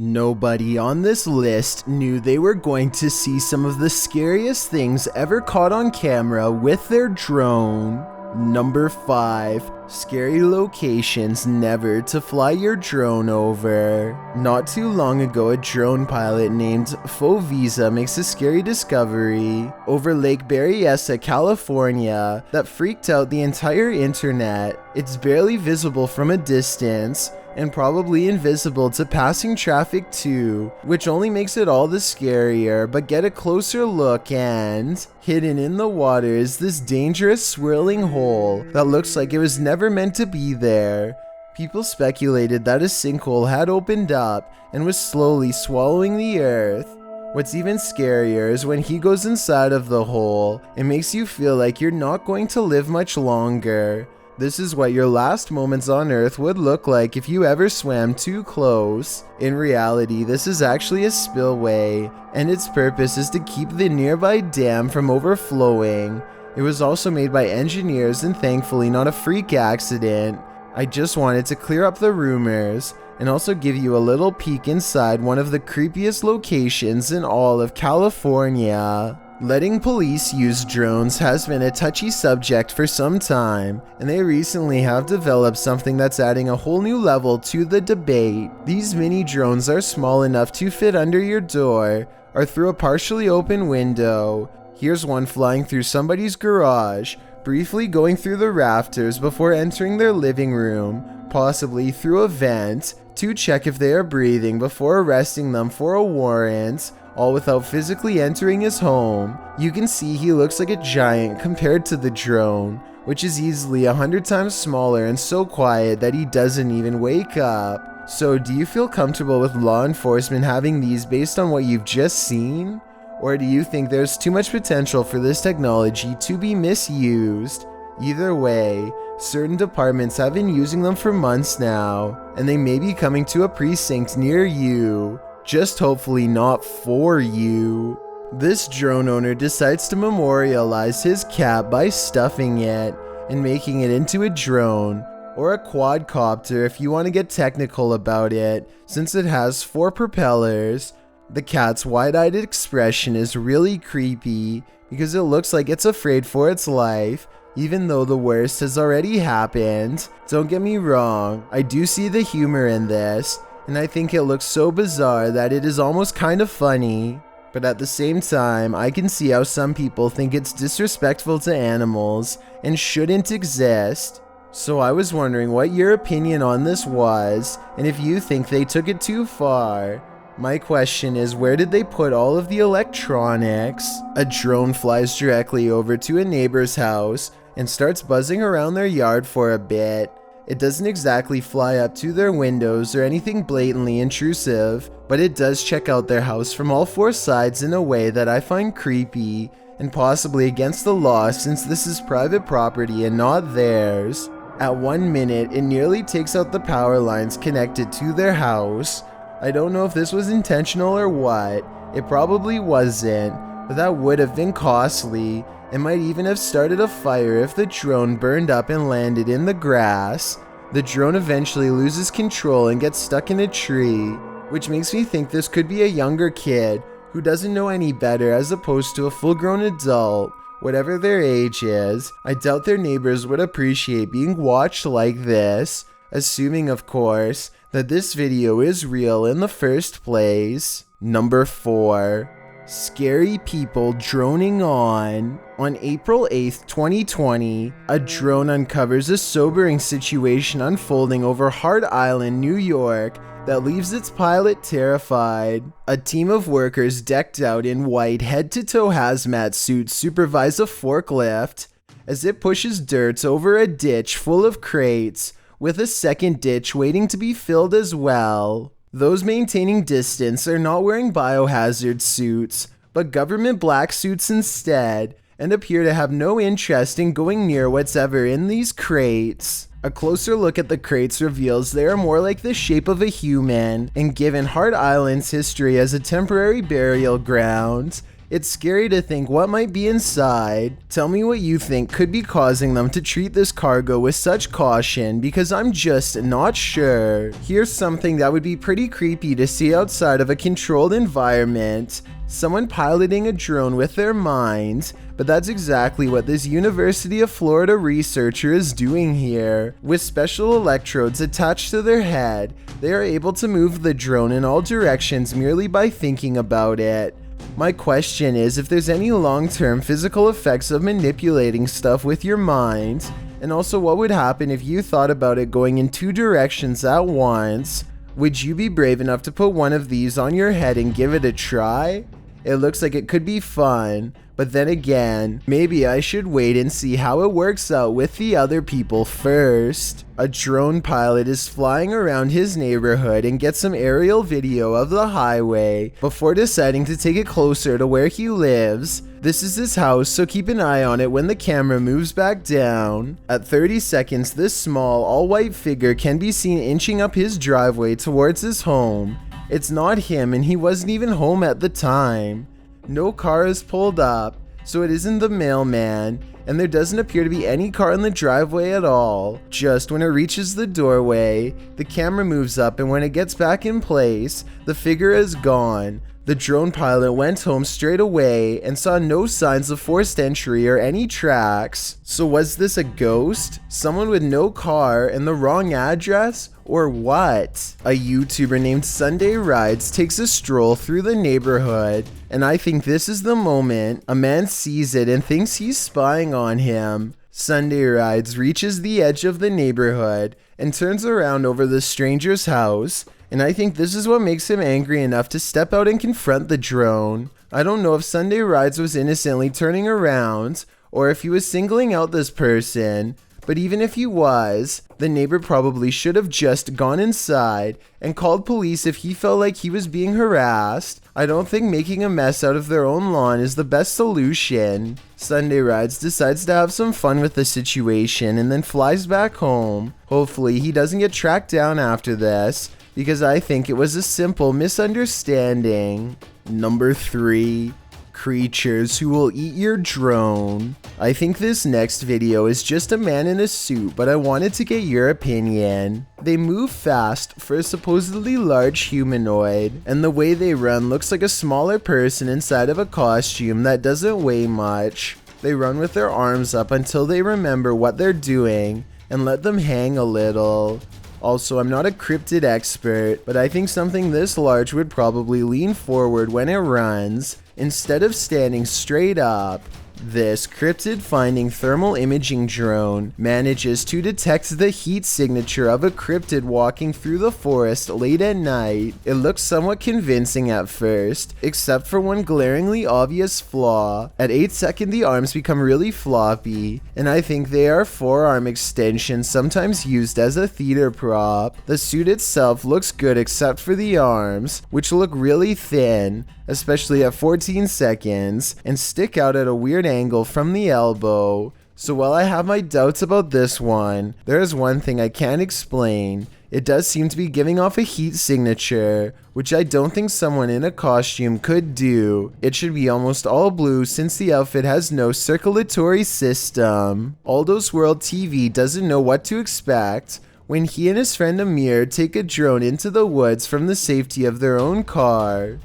Nobody on this list knew they were going to see some of the scariest things ever caught on camera with their drone. Number 5. Scary locations never to fly your drone over. Not too long ago, a drone pilot named Fovisa makes a scary discovery over Lake Berryessa, California that freaked out the entire internet. It's barely visible from a distance, and probably invisible to passing traffic too, which only makes it all the scarier. But get a closer look, and hidden in the water is this dangerous swirling hole that looks like it was never meant to be there. People speculated that a sinkhole had opened up and was slowly swallowing the earth. What's even scarier is when he goes inside of the hole, it makes you feel like you're not going to live much longer. This is what your last moments on Earth would look like if you ever swam too close. In reality, this is actually a spillway, and its purpose is to keep the nearby dam from overflowing. It was also made by engineers and thankfully not a freak accident. I just wanted to clear up the rumors and also give you a little peek inside one of the creepiest locations in all of California. Letting police use drones has been a touchy subject for some time, and they recently have developed something that's adding a whole new level to the debate. These mini drones are small enough to fit under your door or through a partially open window. Here's one flying through somebody's garage, briefly going through the rafters before entering their living room, possibly through a vent, to check if they are breathing before arresting them for a warrant, all without physically entering his home. You can see he looks like a giant compared to the drone, which is easily 100 times smaller and so quiet that he doesn't even wake up. So do you feel comfortable with law enforcement having these based on what you've just seen? Or do you think there's too much potential for this technology to be misused? Either way, certain departments have been using them for months now, and they may be coming to a precinct near you. Just hopefully not for you. This drone owner decides to memorialize his cat by stuffing it and making it into a drone, or a quadcopter if you want to get technical about it, since it has 4 propellers. The cat's wide-eyed expression is really creepy because it looks like it's afraid for its life, even though the worst has already happened. Don't get me wrong, I do see the humor in this, and I think it looks so bizarre that it is almost kind of funny. But at the same time, I can see how some people think it's disrespectful to animals and shouldn't exist. So I was wondering what your opinion on this was, and if you think they took it too far. My question is, where did they put all of the electronics? A drone flies directly over to a neighbor's house and starts buzzing around their yard for a bit. It doesn't exactly fly up to their windows or anything blatantly intrusive, but it does check out their house from all 4 sides in a way that I find creepy and possibly against the law, since this is private property and not theirs. At 1 minute, it nearly takes out the power lines connected to their house. I don't know if this was intentional or what. It probably wasn't, but that would have been costly. It might even have started a fire if the drone burned up and landed in the grass. The drone eventually loses control and gets stuck in a tree, which makes me think this could be a younger kid who doesn't know any better as opposed to a full-grown adult. Whatever their age is, I doubt their neighbors would appreciate being watched like this, assuming of course that this video is real in the first place. Number 4. Scary people droning on. On April 8th, 2020, a drone uncovers a sobering situation unfolding over Hart Island, New York, that leaves its pilot terrified. A team of workers decked out in white head-to-toe hazmat suits supervise a forklift as it pushes dirt over a ditch full of crates, with a second ditch waiting to be filled as well. Those maintaining distance are not wearing biohazard suits, but government black suits instead, and appear to have no interest in going near whatever in these crates. A closer look at the crates reveals they are more like the shape of a human, and given Hart Island's history as a temporary burial ground, It's scary to think what might be inside. Tell me what you think could be causing them to treat this cargo with such caution, because I'm just not sure. Here's something that would be pretty creepy to see outside of a controlled environment. Someone piloting a drone with their mind, but that's exactly what this University of Florida researcher is doing here. With special electrodes attached to their head, they are able to move the drone in all directions merely by thinking about it. My question is if there's any long-term physical effects of manipulating stuff with your mind, and also what would happen if you thought about it going in 2 directions at once. Would you be brave enough to put one of these on your head and give it a try? It looks like it could be fun, but then again, maybe I should wait and see how it works out with the other people first. A drone pilot is flying around his neighborhood and gets some aerial video of the highway before deciding to take it closer to where he lives. This is his house, so keep an eye on it when the camera moves back down. At 30 seconds, this small, all-white figure can be seen inching up his driveway towards his home. It's not him, and he wasn't even home at the time. No car is pulled up, so it isn't the mailman, and there doesn't appear to be any car in the driveway at all. Just when it reaches the doorway, the camera moves up, and when it gets back in place, the figure is gone. The drone pilot went home straight away and saw no signs of forced entry or any tracks. So was this a ghost? Someone with no car and the wrong address? Or what? A YouTuber named Sunday Rides takes a stroll through the neighborhood, and I think this is the moment a man sees it and thinks he's spying on him. Sunday Rides reaches the edge of the neighborhood and turns around over the stranger's house, and I think this is what makes him angry enough to step out and confront the drone. I don't know if Sunday Rides was innocently turning around or if he was singling out this person, but even if he was, the neighbor probably should have just gone inside and called police if he felt like he was being harassed. I don't think making a mess out of their own lawn is the best solution. Sunday Rides decides to have some fun with the situation and then flies back home. Hopefully he doesn't get tracked down after this, because I think it was a simple misunderstanding. Number 3. Creatures who will eat your drone. I think this next video is just a man in a suit, but I wanted to get your opinion. They move fast for a supposedly large humanoid, and the way they run looks like a smaller person inside of a costume that doesn't weigh much. They run with their arms up until they remember what they're doing and let them hang a little. Also, I'm not a cryptid expert, but I think something this large would probably lean forward when it runs, instead of standing straight up. This cryptid-finding thermal imaging drone manages to detect the heat signature of a cryptid walking through the forest late at night. It looks somewhat convincing at first, except for one glaringly obvious flaw. At 8 seconds, the arms become really floppy, and I think they are forearm extensions sometimes used as a theater prop. The suit itself looks good except for the arms, which look really thin, especially at 14 seconds, and stick out at a weird angle from the elbow. So while I have my doubts about this one, there is one thing I can't explain. It does seem to be giving off a heat signature, which I don't think someone in a costume could do. It should be almost all blue since the outfit has no circulatory system. Aldo's World TV doesn't know what to expect when he and his friend Amir take a drone into the woods from the safety of their own car.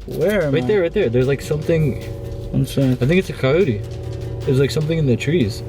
Where? Right there, right there. There's like something. I think it's a coyote. There's like something in the trees.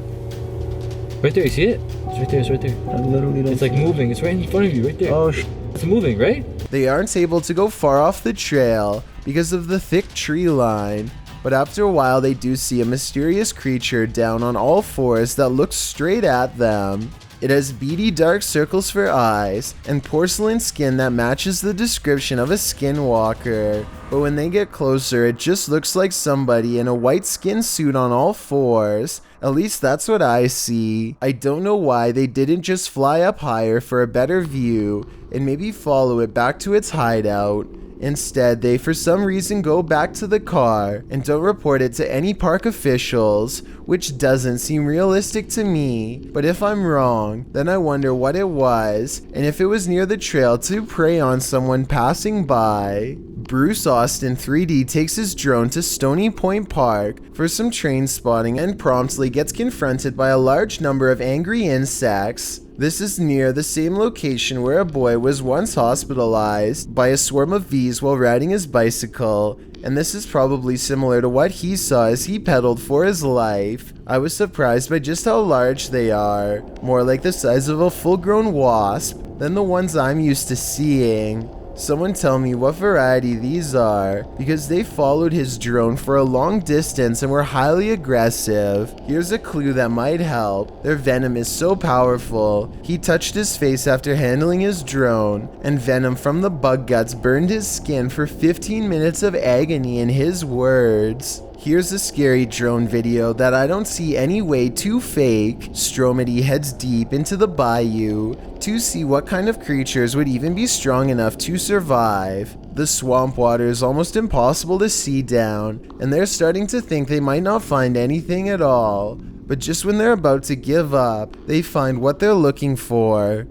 Right there, you see it? It's right there, it's right there. I literally don't. It's like moving. It's right in front of you, right there. Oh, it's moving, right? They aren't able to go far off the trail because of the thick tree line, but after a while they do see a mysterious creature down on all fours that looks straight at them. It has beady dark circles for eyes and porcelain skin that matches the description of a skinwalker. But when they get closer, it just looks like somebody in a white skin suit on all fours. At least that's what I see. I don't know why they didn't just fly up higher for a better view and maybe follow it back to its hideout. Instead, they for some reason go back to the car and don't report it to any park officials, which doesn't seem realistic to me. But if I'm wrong, then I wonder what it was and if it was near the trail to prey on someone passing by. Bruce Austin 3D takes his drone to Stony Point Park for some train spotting and promptly gets confronted by a large number of angry insects. This is near the same location where a boy was once hospitalized by a swarm of bees while riding his bicycle, and this is probably similar to what he saw as he pedaled for his life. I was surprised by just how large they are, more like the size of a full-grown wasp than the ones I'm used to seeing. Someone tell me what variety these are, because they followed his drone for a long distance and were highly aggressive. Here's a clue that might help. Their venom is so powerful. He touched his face after handling his drone, and venom from the bug guts burned his skin for 15 minutes of agony in his words. Here's a scary drone video that I don't see any way to fake. Stromedy heads deep into the bayou to see what kind of creatures would even be strong enough to survive. The swamp water is almost impossible to see down, and they're starting to think they might not find anything at all. But just when they're about to give up, they find what they're looking for.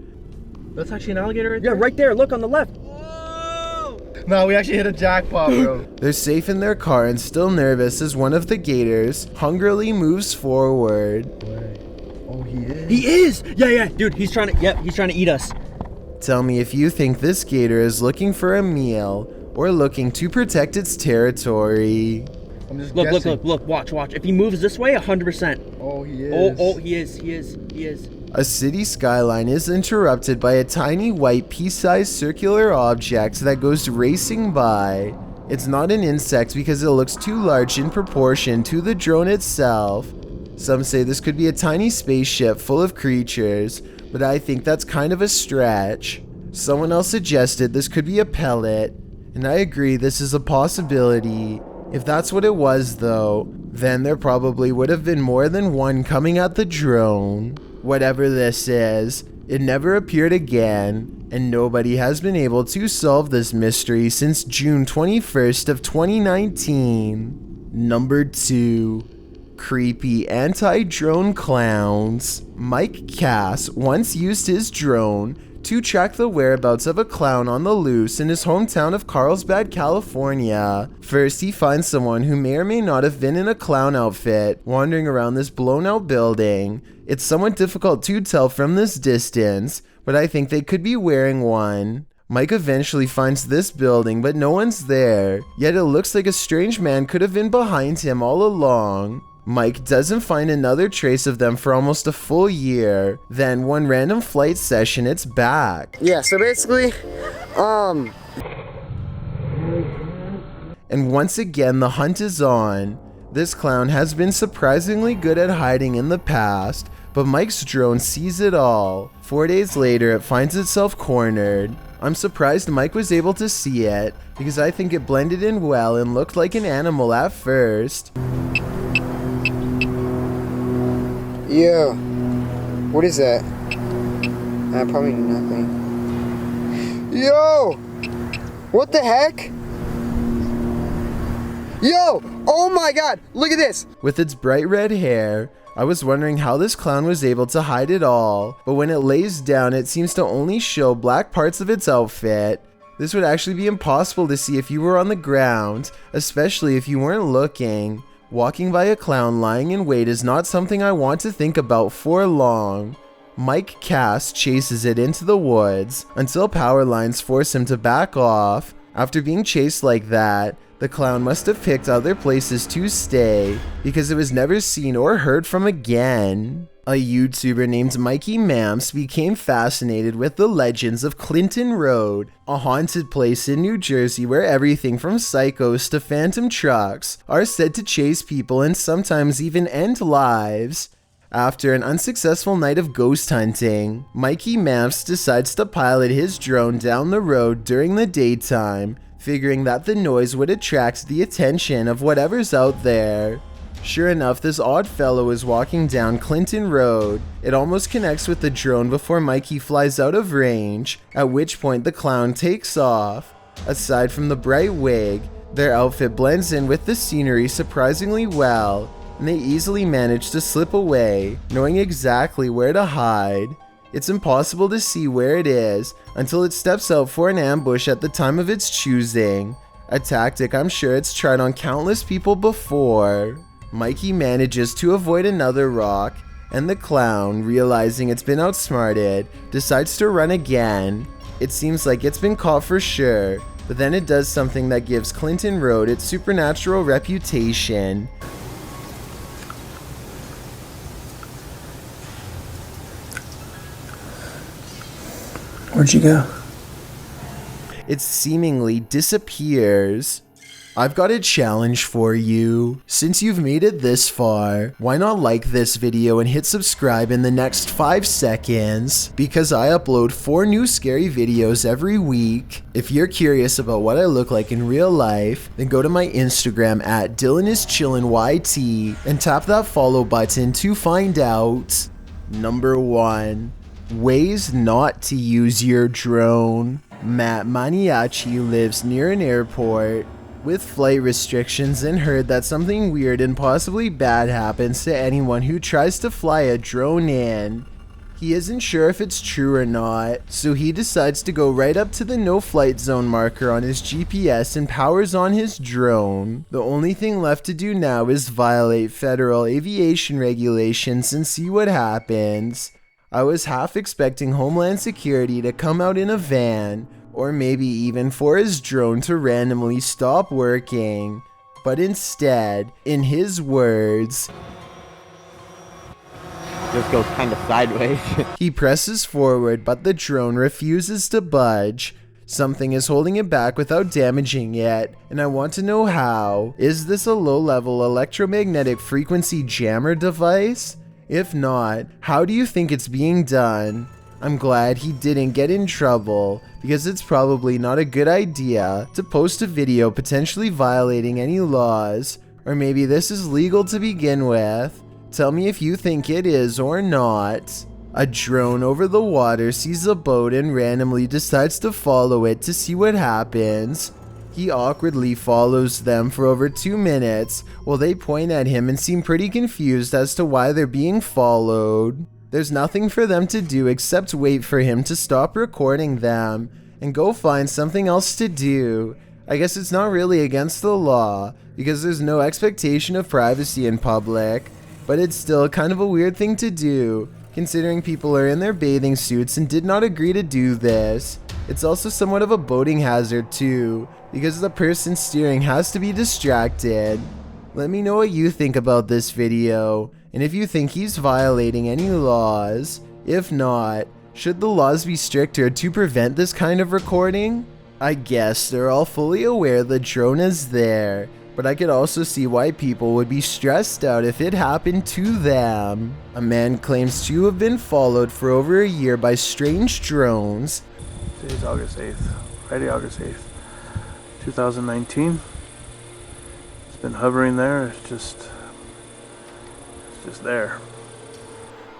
That's actually an alligator right there? Yeah, right there. Look on the left. No, we actually hit a jackpot, bro. They're safe in their car and still nervous as one of the gators hungrily moves forward. Oh, he is? He is! Yeah, dude, he's trying to eat us. Tell me if you think this gator is looking for a meal or looking to protect its territory. I'm just guessing. Look, watch. If he moves this way, 100%. Oh, he is. He is. A city skyline is interrupted by a tiny white pea-sized circular object that goes racing by. It's not an insect because it looks too large in proportion to the drone itself. Some say this could be a tiny spaceship full of creatures, but I think that's kind of a stretch. Someone else suggested this could be a pellet, and I agree this is a possibility. If that's what it was though, then there probably would have been more than one coming at the drone. Whatever this is, it never appeared again, and nobody has been able to solve this mystery since June 21st of 2019. Number 2. Creepy anti-drone clowns. Mike Cass once used his drone to track the whereabouts of a clown on the loose in his hometown of Carlsbad, California. First, he finds someone who may or may not have been in a clown outfit wandering around this blown out building. It's somewhat difficult to tell from this distance, but I think they could be wearing one. Mike eventually finds this building, but no one's there, yet it looks like a strange man could have been behind him all along. Mike doesn't find another trace of them for almost a full year. Then one random flight session, it's back. Yeah, so basically, And once again, the hunt is on. This clown has been surprisingly good at hiding in the past, but Mike's drone sees it all. 4 days later, it finds itself cornered. I'm surprised Mike was able to see it, because I think it blended in well and looked like an animal at first. Yo, what is that? Probably nothing. Yo, what the heck? Yo, oh my god, look at this. With its bright red hair, I was wondering how this clown was able to hide it all, but when it lays down, it seems to only show black parts of its outfit. This would actually be impossible to see if you were on the ground, especially if you weren't looking. Walking by a clown lying in wait is not something I want to think about for long. Mike Cass chases it into the woods until power lines force him to back off. After being chased like that, the clown must have picked other places to stay because it was never seen or heard from again. A YouTuber named Mikey Mamps became fascinated with the legends of Clinton Road, a haunted place in New Jersey where everything from psychos to phantom trucks are said to chase people and sometimes even end lives. After an unsuccessful night of ghost hunting, Mikey Mamps decides to pilot his drone down the road during the daytime, figuring that the noise would attract the attention of whatever's out there. Sure enough, this odd fellow is walking down Clinton Road. It almost connects with the drone before Mikey flies out of range, at which point the clown takes off. Aside from the bright wig, their outfit blends in with the scenery surprisingly well, and they easily manage to slip away, knowing exactly where to hide. It's impossible to see where it is until it steps out for an ambush at the time of its choosing. A tactic I'm sure it's tried on countless people before. Mikey manages to avoid another rock, and the clown, realizing it's been outsmarted, decides to run again. It seems like it's been caught for sure, but then it does something that gives Clinton Road its supernatural reputation. Where'd you go? It seemingly disappears. I've got a challenge for you. Since you've made it this far, why not like this video and hit subscribe in the next 5 seconds? Because I upload 4 new scary videos every week. If you're curious about what I look like in real life, then go to my Instagram at DylanIsChillinYT and tap that follow button to find out. Number 1. Ways not to use your drone. Matt Maniaci lives near an airport with flight restrictions and heard that something weird and possibly bad happens to anyone who tries to fly a drone in. He isn't sure if it's true or not, so he decides to go right up to the no flight zone marker on his GPS and powers on his drone. The only thing left to do now is violate federal aviation regulations and see what happens. I was half expecting Homeland Security to come out in a van, or maybe even for his drone to randomly stop working. But instead, in his words, just goes kind of sideways. He presses forward, but the drone refuses to budge. Something is holding it back without damaging it, and I want to know how. Is this a low-level electromagnetic frequency jammer device? If not, how do you think it's being done? I'm glad he didn't get in trouble, because it's probably not a good idea to post a video potentially violating any laws, or maybe this is legal to begin with. Tell me if you think it is or not. A drone over the water sees a boat and randomly decides to follow it to see what happens. He awkwardly follows them for over 2 minutes while they point at him and seem pretty confused as to why they're being followed. There's nothing for them to do except wait for him to stop recording them and go find something else to do. I guess it's not really against the law because there's no expectation of privacy in public, but it's still kind of a weird thing to do considering people are in their bathing suits and did not agree to do this. It's also somewhat of a boating hazard too, because the person steering has to be distracted. Let me know what you think about this video, and if you think he's violating any laws. If not, should the laws be stricter to prevent this kind of recording? I guess they're all fully aware the drone is there, but I could also see why people would be stressed out if it happened to them. A man claims to have been followed for over a year by strange drones. Today's August 8th, Friday, August 8th, 2019. It's been hovering there, it's just there.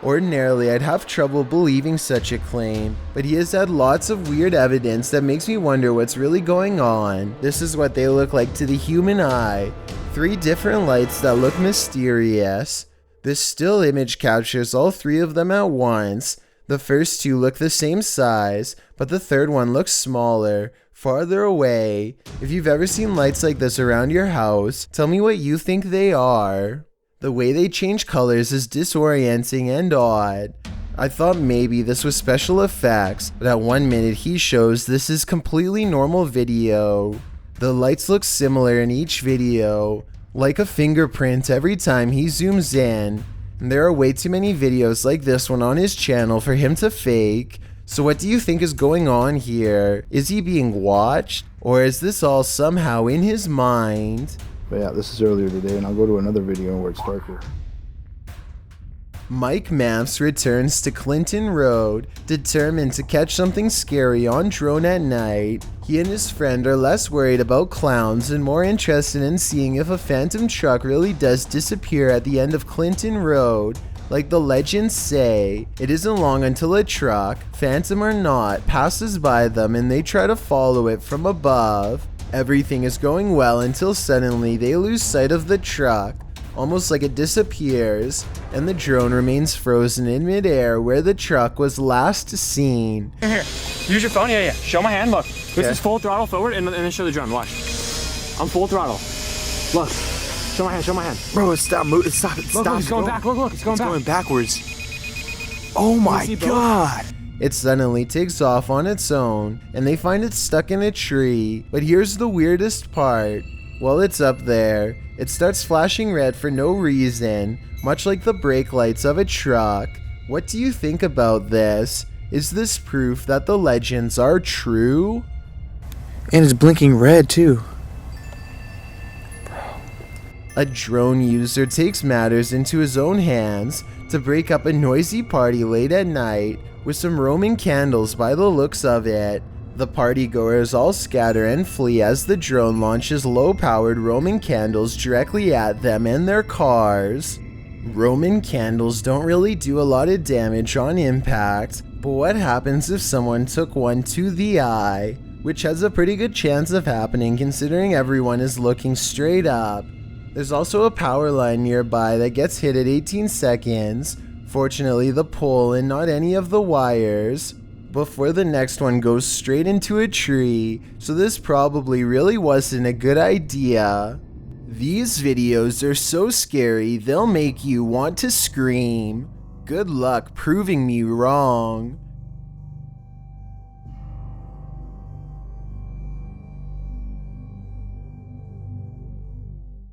Ordinarily, I'd have trouble believing such a claim, but he has had lots of weird evidence that makes me wonder what's really going on. This is what they look like to the human eye. 3 different lights that look mysterious. This still image captures all 3 of them at once. The first 2 look the same size, but the third one looks smaller, farther away. If you've ever seen lights like this around your house, tell me what you think they are. The way they change colors is disorienting and odd. I thought maybe this was special effects, but at 1 minute he shows this is completely normal video. The lights look similar in each video, like a fingerprint every time he zooms in. And there are way too many videos like this one on his channel for him to fake. So what do you think is going on here? Is he being watched? Or is this all somehow in his mind? But yeah, this is earlier today, and I'll go to another video where it's darker. Mike Maps returns to Clinton Road, determined to catch something scary on drone at night. He and his friend are less worried about clowns and more interested in seeing if a phantom truck really does disappear at the end of Clinton Road. Like the legends say, it isn't long until a truck, phantom or not, passes by them and they try to follow it from above. Everything is going well until suddenly they lose sight of the truck, almost like it disappears, and the drone remains frozen in midair where the truck was last seen. Here, use your phone. Yeah. Show my hand. Look, this is full throttle forward, and then show the drone. Watch. I'm full throttle. Look. Show my hand, show my hand. Bro, stop moving. Stop. Look, Stop. it's going back. Look, it's going back. Going backwards. Oh my god. It suddenly takes off on its own, and they find it stuck in a tree. But here's the weirdest part. While it's up there, it starts flashing red for no reason, much like the brake lights of a truck. What do you think about this? Is this proof that the legends are true? And it's blinking red too. A drone user takes matters into his own hands to break up a noisy party late at night with some Roman candles by the looks of it. The partygoers all scatter and flee as the drone launches low-powered Roman candles directly at them and their cars. Roman candles don't really do a lot of damage on impact, but what happens if someone took one to the eye? Which has a pretty good chance of happening considering everyone is looking straight up. There's also a power line nearby that gets hit at 18 seconds, fortunately the pole and not any of the wires, before the next one goes straight into a tree, so this probably really wasn't a good idea. These videos are so scary they'll make you want to scream. Good luck proving me wrong.